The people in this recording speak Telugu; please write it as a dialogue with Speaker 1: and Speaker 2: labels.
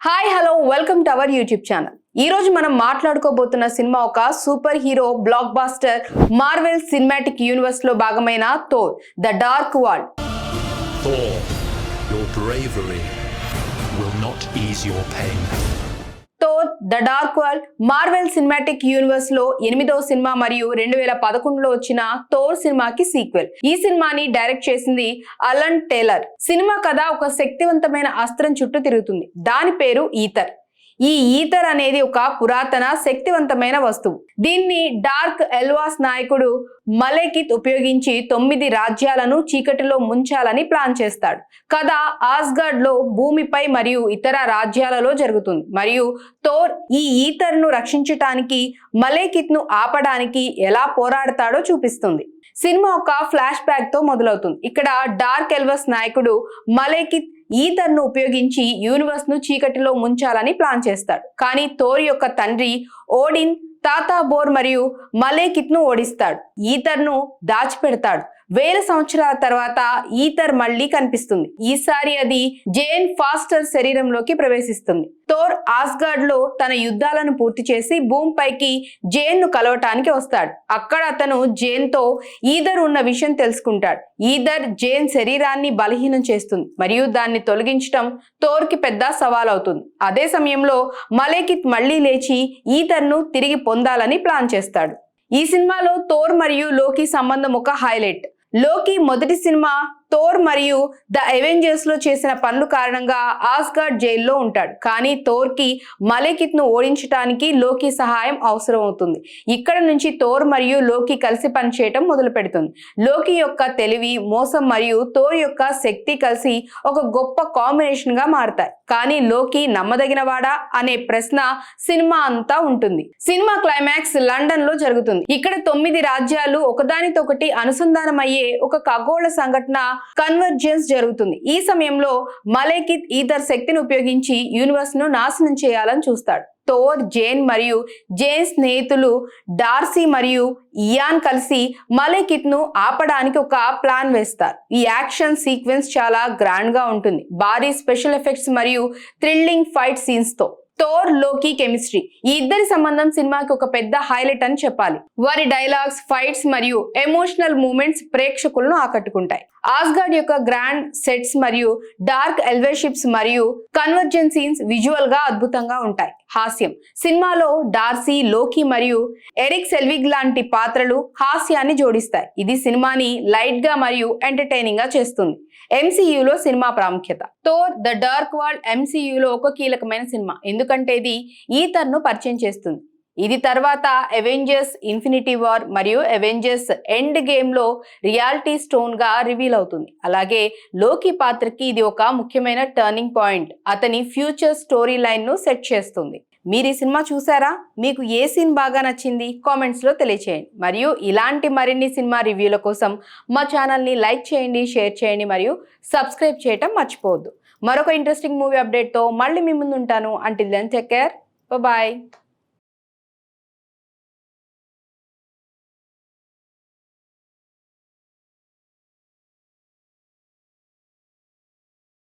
Speaker 1: Hi hello welcome to our YouTube channel. ఈ రోజు మనం మాట్లాడుకోబోతున్న సినిమా ఒక super hero blockbuster Marvel Cinematic Universe లో భాగమైన Thor the Dark World.
Speaker 2: Thor, your bravery will not ease your pain.
Speaker 1: Thor the Dark World Marvel Cinematic Universe లో 8వ సినిమా మరియు 2011లో వచ్చిన థోర్ సినిమాకి సీక్వెల్. ఈ సినిమాని డైరెక్ట్ చేసింది అలన్ టేలర్. సినిమా కథ ఒక శక్తివంతమైన అస్త్రం చుట్టూ తిరుగుతుంది. దాని పేరు ఈథర్. ఈ ఈథర్ అనేది ఒక పురాతన శక్తివంతమైన వస్తువు. దీన్ని డార్క్ ఎల్వాస్ నాయకుడు మలేకిత్ ఉపయోగించి 9 రాజ్యాలను చీకటిలో ముంచాలని ప్లాన్ చేస్తాడు. కథ ఆస్గార్డ్ లో, భూమిపై మరియు ఇతర రాజ్యాలలో జరుగుతుంది మరియు థోర్ ఈ ఈథర్ ను రక్షించటానికి, మలేకిత్ ను ఆపడానికి ఎలా పోరాడతాడో చూపిస్తుంది. సినిమా ఒక ఫ్లాష్ బ్యాక్ తో మొదలవుతుంది. ఇక్కడ డార్క్ ఎల్వస్ నాయకుడు మలేకిత్ ఈథర్ ను ఉపయోగించి యూనివర్స్ ను చీకటిలో ముంచాలని ప్లాన్ చేస్తాడు. కానీ థోర్ యొక్క తండ్రి ఓడిన్ తాతా బోర్ మరియు మలేకిత్ ను ఓడిస్తాడు. ఈథర్ ను దాచిపెడతాడు. 1000 సంవత్సరాల తర్వాత ఈథర్ మళ్ళీ కనిపిస్తుంది. ఈసారి అది జేన్ ఫాస్టర్ శరీరంలోకి ప్రవేశిస్తుంది. థోర్ ఆస్గార్డ్ లో తన యుద్ధాలను పూర్తి చేసి భూమిపైకి జేన్ ను కలవటానికి వస్తాడు. అక్కడ అతను జేన్ తో ఈథర్ ఉన్న విషయం తెలుసుకుంటాడు. ఈథర్ జేన్ శరీరాన్ని బలహీనం చేస్తుంది మరియు దాన్ని తొలగించడం థోర్ కి పెద్ద సవాల్ అవుతుంది. అదే సమయంలో మలేకిత్ మళ్ళీ లేచి ఈథర్ ను తిరిగి పొందాలని ప్లాన్ చేస్తాడు. ఈ సినిమాలో థోర్ మరియు లోకి సంబంధం ఒక హైలైట్. లోకి మొదటి సినిమా థోర్ మరియు ద అవెంజర్స్ లో చేసిన పనుల కారణంగా ఆస్గార్డ్ జైల్లో ఉంటాడు. కానీ థోర్ కి మలేకిత్ ను ఓడించడానికి లోకి సహాయం అవసరం అవుతుంది. ఇక్కడ నుంచి థోర్ మరియు లోకి కలిసి పనిచేయటం మొదలు పెడుతుంది. లోకి యొక్క తెలివి, మోసం మరియు థోర్ యొక్క శక్తి కలిసి ఒక గొప్ప కాంబినేషన్ గా మారతాయి. కానీ లోకి నమ్మదగినవాడా అనే ప్రశ్న సినిమా అంతా ఉంటుంది. సినిమా క్లైమాక్స్ లండన్ లో జరుగుతుంది. ఇక్కడ 9 రాజ్యాలు ఒకదానితో ఒకటి అనుసంధానం అయ్యే ఒక ఖగోళ సంఘటన కన్వర్జెన్స్ జరుగుతుంది. ఈ సమయంలో మలేకిత్ ఈథర్ శక్తిని ఉపయోగించి యూనివర్స్ ను నాశనం చేయాలని చూస్తాడు. థోర్, జేన్ మరియు జేన్ స్నేహితులు డార్సీ మరియు ఇయాన్ కలిసి మలేకిత్ ను ఆపడానికి ఒక ప్లాన్ వేస్తారు. ఈ యాక్షన్ సీక్వెన్స్ చాలా గ్రాండ్ గా ఉంటుంది. భారీ స్పెషల్ ఎఫెక్ట్స్ మరియు థ్రిల్లింగ్ ఫైట్ సీన్స్ తో. థోర్, లోకి కెమిస్ట్రీ ఈ ఇద్దరి సంబంధం సినిమాకి ఒక పెద్ద హైలైట్ అని చెప్పాలి. వారి డైలాగ్స్, ఫైట్స్ మరియు ఎమోషనల్ మూమెంట్స్ ప్రేక్షకులను ఆకట్టుకుంటాయి. ఆస్గార్డ్ యొక్క గ్రాండ్ సెట్స్ మరియు డార్క్ ఎలివేషన్స్ మరియు కన్వర్జెన్స్ సీన్స్ విజువల్ గా అద్భుతంగా ఉంటాయి. హాస్యం సినిమాలో డార్సీ, లోకి మరియు ఎరిక్ సెల్విగ్ లాంటి పాత్రలు హాస్యాన్ని జోడిస్తాయి. ఇది సినిమాని లైట్ గా మరియు ఎంటర్టైనింగ్ గా చేస్తుంది. ఎంసీయూలో సినిమా ప్రాముఖ్యత. థోర్ ద డార్క్ వరల్డ్ ఎంసీయూలో ఒక కీలకమైన సినిమా. ఎందుకంటే ఇది ఈథర్ ను పరిచయం చేస్తుంది. ఇది తర్వాత అవెంజర్స్ ఇన్ఫినిటీ వార్ మరియు అవెంజర్స్ ఎండ్ గేమ్ లో రియాలిటీ స్టోన్ గా రివీల్ అవుతుంది. అలాగే లోకి పాత్రకి ఇది ఒక ముఖ్యమైన టర్నింగ్ పాయింట్. అతని ఫ్యూచర్ స్టోరీ లైన్ ను సెట్ చేస్తుంది. మీరు ఈ సినిమా చూసారా? మీకు ఏ సీన్ బాగా నచ్చింది? కామెంట్స్ లో తెలియచేయండి. మరియు ఇలాంటి మరిన్ని సినిమా రివ్యూల కోసం మా ఛానల్ ని లైక్ చేయండి, షేర్ చేయండి మరియు సబ్స్క్రైబ్ చేయటం మర్చిపోవద్దు. మరొక ఇంట్రెస్టింగ్ మూవీ అప్డేట్ తో మళ్ళీ మీ ముందు ఉంటాను. Until then take care, bye.